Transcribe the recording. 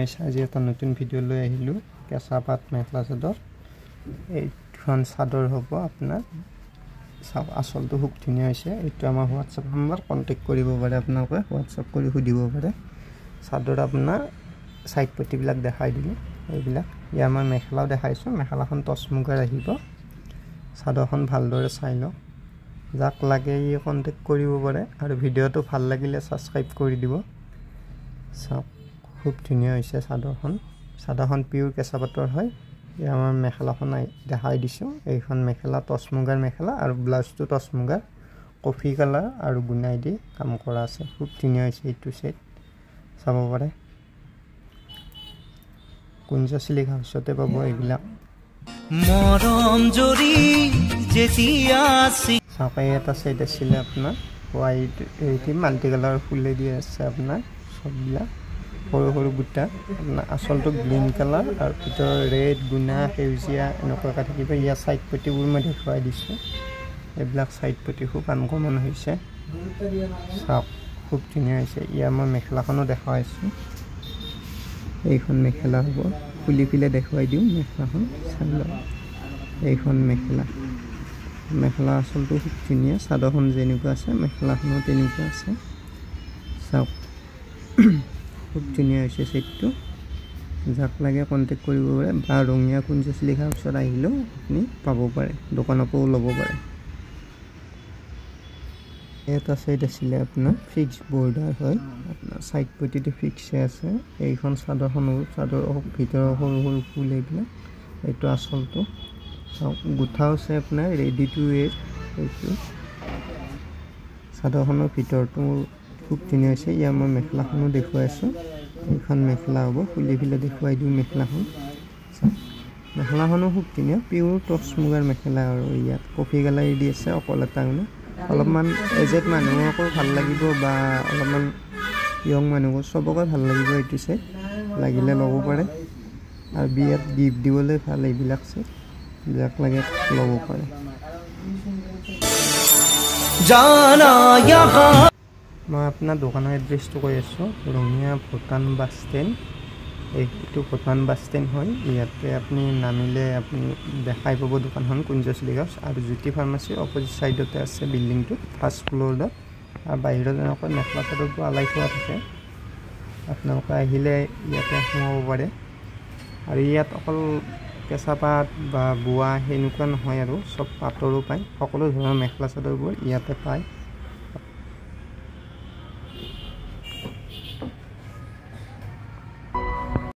জনাইছে আজি এটা নতুন ভিডিও লৈ আহিলো কেঁচা পাট মেখেলা চাদৰ এইখন চাদৰ হ'ব আপোনাৰ সব আসলটো খুব ধুনীয়া হৈছে এইটো আমাৰ WhatsApp নম্বৰ কন্টাক্ট কৰিব পাৰে আপোনালোকে WhatsApp কৰি সুধিব পাৰে চাদৰ আপোনাৰ সাইড পটি বিলাক দেখাই দিলো এইবিলাক ইয়া মই মেখেলাও দেখাইছো মেখেলাখন টচ মুগাৰ আহিব চাদৰখন ভালদৰে চাই লওক যাক লাগে ই কন্টাক্ট কৰিব পাৰে আৰু ভিডিওটো ভাল লাগিলে সাবস্ক্ৰাইব কৰি দিব সব খুব ধুনীয়া হৈছে চাদৰখন পিওৰ কেঁচা পাটৰ হয় ইয়া আমাৰ মেখেলাখন দেখাই দিছো এইখন মেখেলা টচ মুগাৰ মেখেলা আৰু ব্লাউজটো টচ মুগাৰ কফি কালাৰ আৰু গুনাই দি কাম কৰা আছে খুব ধুনীয়া হৈছে এইটো সেট চাব পাৰে কুঞ্জা সিলিক হাউসতে পাব এইবিলাক মৰম জৰি যেতিয়া সাপাই এটা সেট আছিল আপোনাৰ হোয়াইট এইটি মাল্টি কালাৰ ফুলে দি আছে আপোনাৰ সবলা সৰু সৰু বুটা আপোনাৰ আসলটো গ্ৰীন কালাৰ আৰু ভিতৰ ৰেড গুনা সেউজিয়া এনেকুৱা থাকিব ইয়া সাইড পটিবোৰ মই দেখুৱাই দিছো এইবিলাক সাইড পটি খুব আনকমন হৈছে সব খুব ধুনীয়া হৈছে ইয়া মই মেখেলাখনো দেখাইছো এইখন মেখেলা হ'ব খুলি পিলে দেখুৱাই দিম মেখেলাখন চাই লওক এইখন মেখেলা আসলটো খুব ধুনীয়া চাদৰখন যেনেকুৱা আছে মেখেলাখনো তেনেকুৱা আছে চাওক খুব ধুনীয়া হৈছে সেটটো যাক লাগে কন্টাক্ট কৰিব পাৰে বা ৰঙিয়া কুঞ্জা সিলিক হাউসত আহিলেও আপুনি পাব পাৰে দোকানৰ পৰা ল'ব পাৰে এটা সাইড আছিল আপোনাৰ ফিক্স বৰ্ডাৰ হয় আপোনাৰ সাইড পটিতে ফিক্স আছে এইখন চাদৰ ভিতৰ সৰু সৰু ফুল এইবিলাক এইটো আসলটো গুঠাও আছে আপোনাৰ ৰেডি টু ৱেৰ এইটো চাদৰখনৰ ভিতৰটো খুব ধুনীয়া হৈছে ইয়া মই মেখেলাখনো দেখুৱাইছো এইখন মেখেলা হ'ব খুলি পিলে দেখুৱাই দিম মেখেলাখনো খুব ধুনীয়া পিওৰ টচ মুগাৰ মেখেলা আৰু ইয়াত কফি কালাৰ দি আছে অকল এটা অলপমান এজেড মানুহকো ভাল লাগিব বা অলপমান ইয়ং মানুহকো সবকে ভাল লাগিব এইটো সেট লাগিলে ল'ব পাৰে আৰু বিয়াত গিফ্ট দিবলৈ ভাল এইবিলাক সেট যাক লাগে ল'ব পাৰে জানা ইয়াহা মই আপোনাৰ দোকানৰ এড্ৰেছটো কৈ আছো ৰঙিয়া ভুটান বাছ ষ্টেণ্ড এইটো ভুটান বাছ ষ্টেণ্ড হয় ইয়াতে আপুনি নামিলে আপুনি দেখাই পাব দোকানখন কুঞ্জা সিলিক হাউস আৰু জ্যোতি ফাৰ্মাসী অপজিট সাইডতে আছে বিল্ডিংটো ফাৰ্ষ্ট ফ্লোৰত আৰু বাহিৰত এনেকৈ মেখেলা চাদৰবোৰ আলাই থোৱা থাকে আপোনালোকে আহিলে ইয়াতে সোমাব পাৰে আৰু ইয়াত অকল কেঁচা পাট বা বোৱা সেনেকুৱা নহয় আৰু সব পাটৰো পায় সকলো ধৰণৰ মেখেলা চাদৰবোৰ ইয়াতে পায়